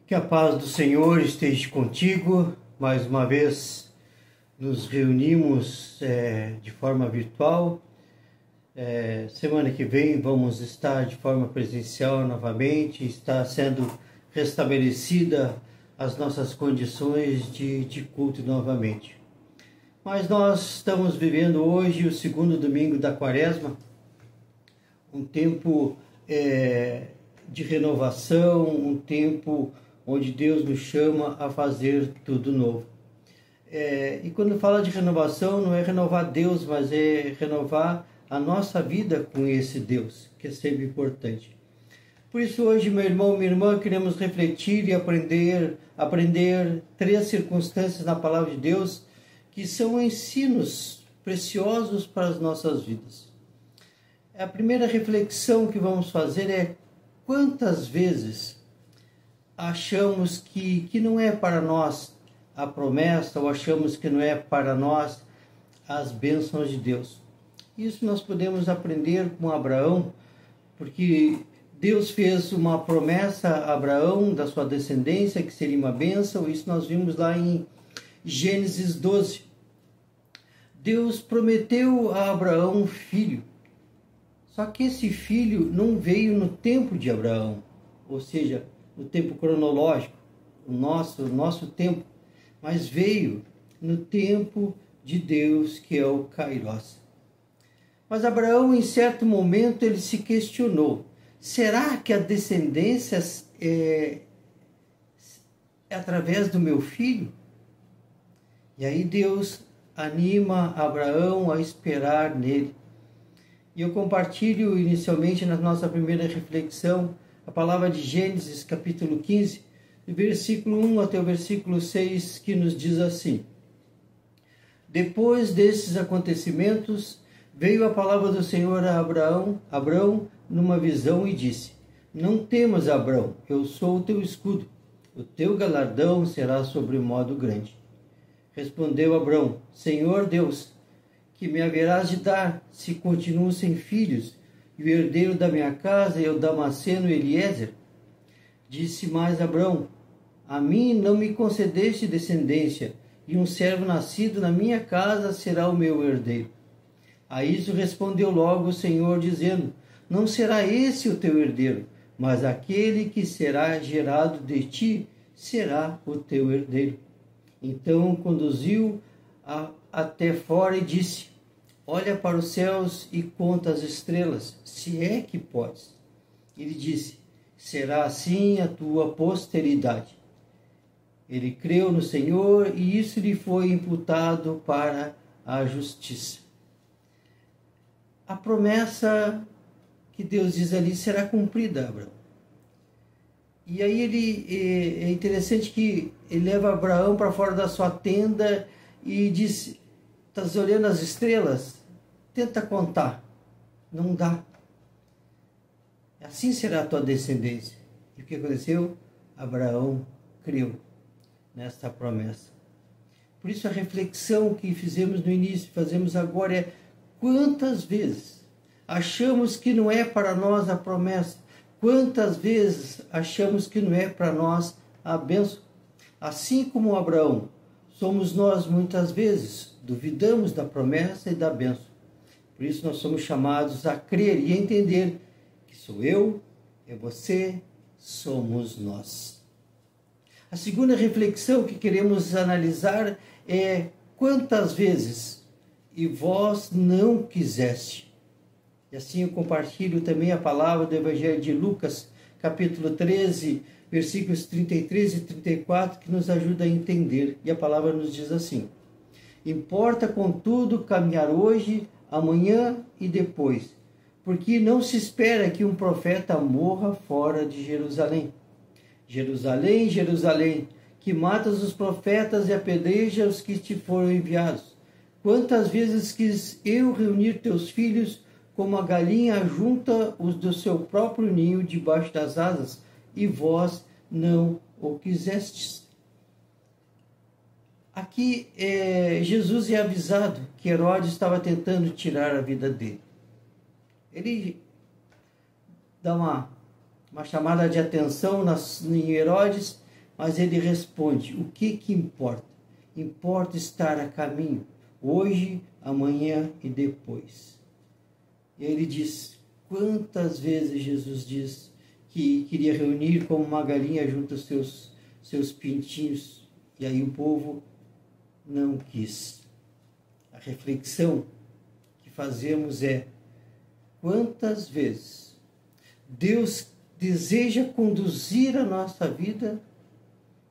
Que a paz do Senhor esteja contigo. Mais uma vez nos reunimos de forma virtual. Semana que vem vamos estar de forma presencial novamente. Está sendo restabelecida as nossas condições de culto novamente. Mas nós estamos vivendo hoje o segundo domingo da Quaresma, um tempo de renovação, um tempo onde Deus nos chama a fazer tudo novo. E quando fala de renovação, não é renovar Deus, mas é renovar a nossa vida com esse Deus, que é sempre importante. Por isso hoje, meu irmão, minha irmã, queremos refletir e aprender 3 circunstâncias na Palavra de Deus que são ensinos preciosos para as nossas vidas. A primeira reflexão que vamos fazer é quantas vezes achamos que não é para nós a promessa, ou achamos que não é para nós as bênçãos de Deus. Isso nós podemos aprender com Abraão, porque Deus fez uma promessa a Abraão, da sua descendência, que seria uma bênção. Isso nós vimos lá em Gênesis 12. Deus prometeu a Abraão um filho. Só que esse filho não veio no tempo de Abraão, ou seja, no tempo cronológico, o nosso tempo, mas veio no tempo de Deus, que é o Kairos. Mas Abraão, em certo momento, ele se questionou: será que a descendência é através do meu filho? E aí Deus anima Abraão a esperar nele. E eu compartilho inicialmente na nossa primeira reflexão a palavra de Gênesis, capítulo 15, do versículo 1 até o versículo 6, que nos diz assim: Depois desses acontecimentos, veio a palavra do Senhor a Abraão numa visão e disse: Não temas, Abraão, eu sou o teu escudo, o teu galardão será sobre modo grande. Respondeu Abraão: Senhor Deus, que me haverás de dar, se continuo sem filhos, e o herdeiro da minha casa é o Damasceno Eliezer? Disse mais Abraão: A mim não me concedeste descendência, e um servo nascido na minha casa será o meu herdeiro. A isso respondeu logo o Senhor, dizendo: Não será esse o teu herdeiro, mas aquele que será gerado de ti será o teu herdeiro. Então conduziu até fora e disse: Olha para os céus e conta as estrelas, se é que podes. Ele disse: Será assim a tua posteridade. Ele creu no Senhor e isso lhe foi imputado para a justiça. A promessa que Deus diz ali será cumprida, Abraão. E aí é interessante que ele leva Abraão para fora da sua tenda e diz: Estás olhando as estrelas? Tenta contar. Não dá. Assim será a tua descendência. E o que aconteceu? Abraão creu nesta promessa. Por isso a reflexão que fizemos no início, fazemos agora é: quantas vezes achamos que não é para nós a promessa? Quantas vezes achamos que não é para nós a bênção? Assim como Abraão, somos nós muitas vezes, duvidamos da promessa e da bênção. Por isso nós somos chamados a crer e a entender que sou eu, é você, somos nós. A segunda reflexão que queremos analisar é: quantas vezes e vós não quiseste? E assim eu compartilho também a palavra do Evangelho de Lucas, capítulo 13, versículos 33 e 34, que nos ajuda a entender. E a palavra nos diz assim: Importa, contudo, caminhar hoje, amanhã e depois, porque não se espera que um profeta morra fora de Jerusalém. Jerusalém, Jerusalém, que matas os profetas e apedreja os que te foram enviados. Quantas vezes quis eu reunir teus filhos, como a galinha junta os do seu próprio ninho debaixo das asas, e vós não o quisestes. Aqui Jesus é avisado que Herodes estava tentando tirar a vida dele. Ele dá uma chamada de atenção em Herodes, Mas ele responde: o que importa? Importa estar a caminho, hoje, amanhã e depois. E ele diz: quantas vezes Jesus diz que queria reunir como uma galinha junto aos seus pintinhos, e aí o povo não quis. A reflexão que fazemos é: quantas vezes Deus deseja conduzir a nossa vida,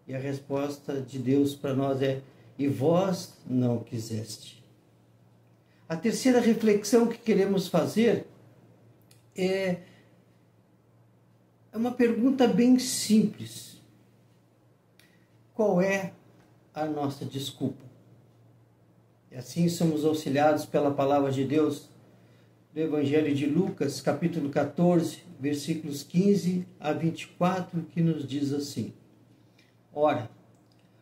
e a resposta de Deus para nós é: e vós não quiseste. A terceira reflexão que queremos fazer é uma pergunta bem simples. Qual é a nossa desculpa? E assim somos auxiliados pela palavra de Deus do Evangelho de Lucas, capítulo 14, versículos 15 a 24, que nos diz assim: ora,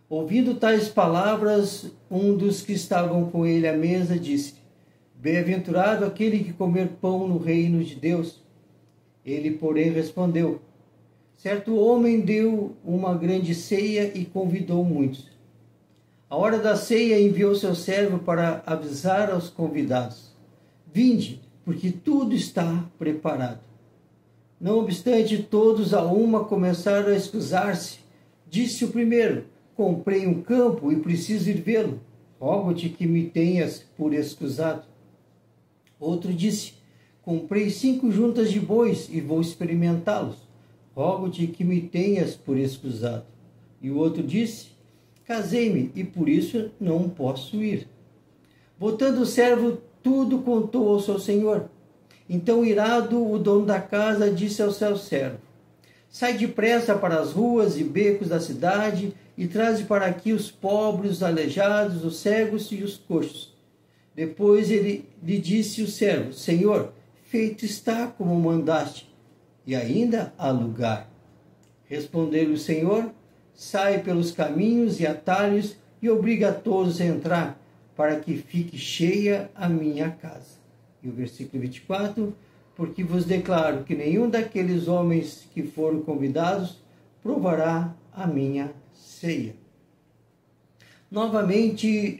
ouvindo tais palavras, um dos que estavam com ele à mesa disse: bem-aventurado aquele que comer pão no reino de Deus. Ele, porém, respondeu: certo homem deu uma grande ceia e convidou muitos. A hora da ceia enviou seu servo para avisar aos convidados: vinde, porque tudo está preparado. Não obstante, todos a uma começaram a escusar-se. Disse o primeiro: comprei um campo e preciso ir vê-lo. Rogo-te que me tenhas por escusado. Outro disse: comprei 5 juntas de bois e vou experimentá-los. Rogo-te que me tenhas por escusado. E o outro disse: casei-me e por isso não posso ir. Voltando o servo, tudo contou ao seu senhor. Então, irado, o dono da casa disse ao seu servo: sai depressa para as ruas e becos da cidade e traze para aqui os pobres, os aleijados, os cegos e os coxos. Depois ele lhe disse o servo: Senhor, feito está como mandaste, e ainda há lugar. Respondeu-lhe o Senhor: sai pelos caminhos e atalhos e obriga a todos a entrar, para que fique cheia a minha casa. E o versículo 24: porque vos declaro que nenhum daqueles homens que foram convidados provará a minha ceia. Novamente,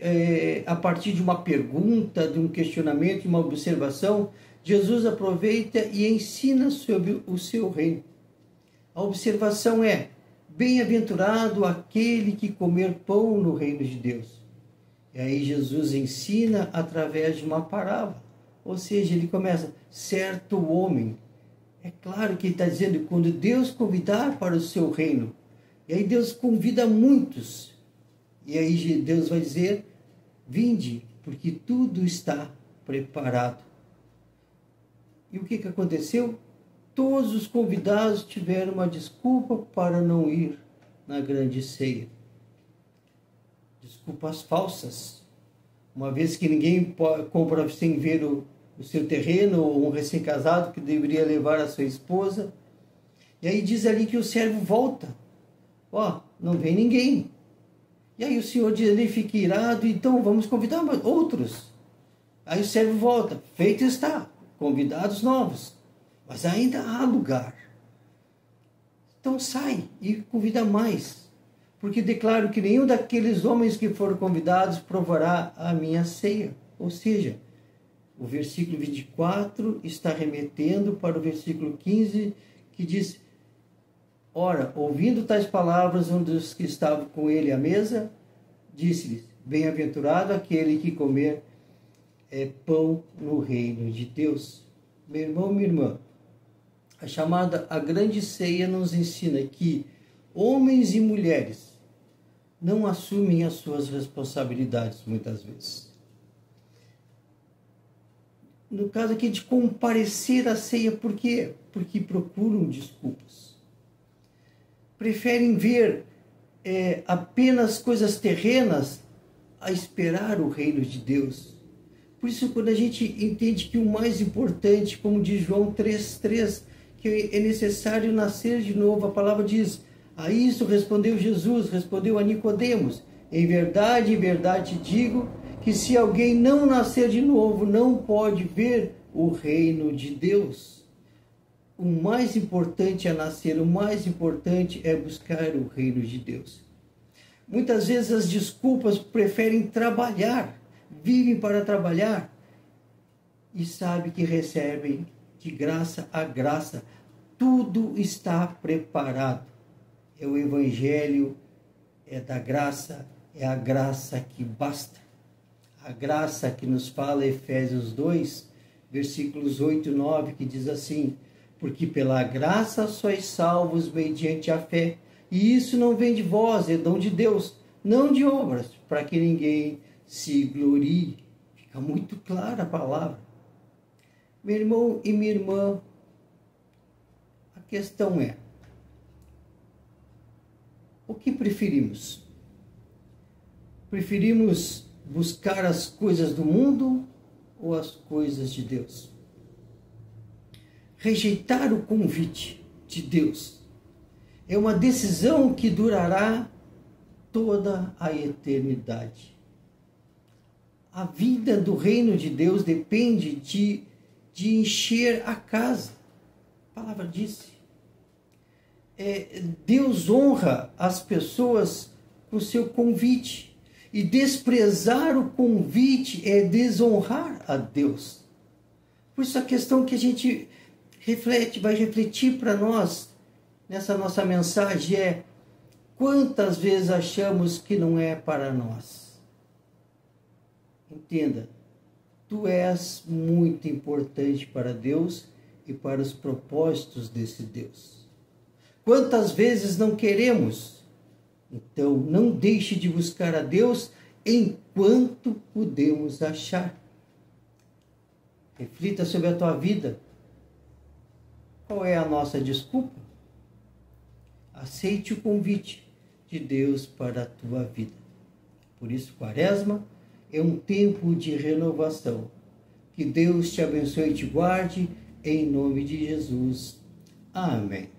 a partir de uma pergunta, de um questionamento, de uma observação, Jesus aproveita e ensina sobre o seu reino. A observação é: bem-aventurado aquele que comer pão no reino de Deus. E aí Jesus ensina através de uma parábola. Ou seja, ele começa: certo homem. É claro que ele está dizendo que quando Deus convidar para o seu reino, e aí Deus convida muitos, e aí Deus vai dizer: vinde, porque tudo está preparado. E o que aconteceu? Todos os convidados tiveram uma desculpa para não ir na grande ceia. Desculpas falsas. Uma vez que ninguém compra sem ver o seu terreno, ou um recém-casado que deveria levar a sua esposa. E aí diz ali que o servo volta. Não vem ninguém. E aí o senhor diz ali, fica irado: então vamos convidar outros. Aí o servo volta: feito está, convidados novos, mas ainda há lugar. Então sai e convida mais, porque declaro que nenhum daqueles homens que foram convidados provará a minha ceia. Ou seja, o versículo 24 está remetendo para o versículo 15, que diz: ora, ouvindo tais palavras, um dos que estavam com ele à mesa disse-lhes: bem-aventurado aquele que comer pão no reino de Deus. Meu irmão, minha irmã, a chamada a grande ceia nos ensina que homens e mulheres não assumem as suas responsabilidades muitas vezes. No caso aqui de comparecer à ceia, por quê? Porque procuram desculpas. Preferem ver apenas coisas terrenas a esperar o reino de Deus. Por isso, quando a gente entende que o mais importante, como diz João 3,3, que é necessário nascer de novo, a palavra diz: a isso respondeu Jesus, respondeu a Nicodemos: em verdade te digo que se alguém não nascer de novo, não pode ver o reino de Deus. o mais importante é nascer, o mais importante é buscar o reino de Deus. Muitas vezes as desculpas preferem trabalhar, vivem para trabalhar e sabem que recebem de graça a graça. Tudo está preparado. É o Evangelho, é da graça, é a graça que basta. A graça que nos fala Efésios 2, versículos 8 e 9, que diz assim: porque pela graça sois salvos mediante a fé, e isso não vem de vós, é dom de Deus, não de obras, para que ninguém se glorie. Fica muito clara a palavra. Meu irmão e minha irmã, a questão é: o que preferimos? Preferimos buscar as coisas do mundo ou as coisas de Deus? Rejeitar o convite de Deus é uma decisão que durará toda a eternidade. A vida do reino de Deus depende de encher a casa. A palavra disse. Deus honra as pessoas com seu convite. E desprezar o convite é desonrar a Deus. Por isso a questão que a gente vai refletir para nós nessa nossa mensagem é: quantas vezes achamos que não é para nós? Entenda, tu és muito importante para Deus e para os propósitos desse Deus. Quantas vezes não queremos? Então, não deixe de buscar a Deus enquanto podemos achar. Reflita sobre a tua vida. Qual é a nossa desculpa? Aceite o convite de Deus para a tua vida. Por isso, Quaresma é um tempo de renovação. Que Deus te abençoe e te guarde, em nome de Jesus. Amém.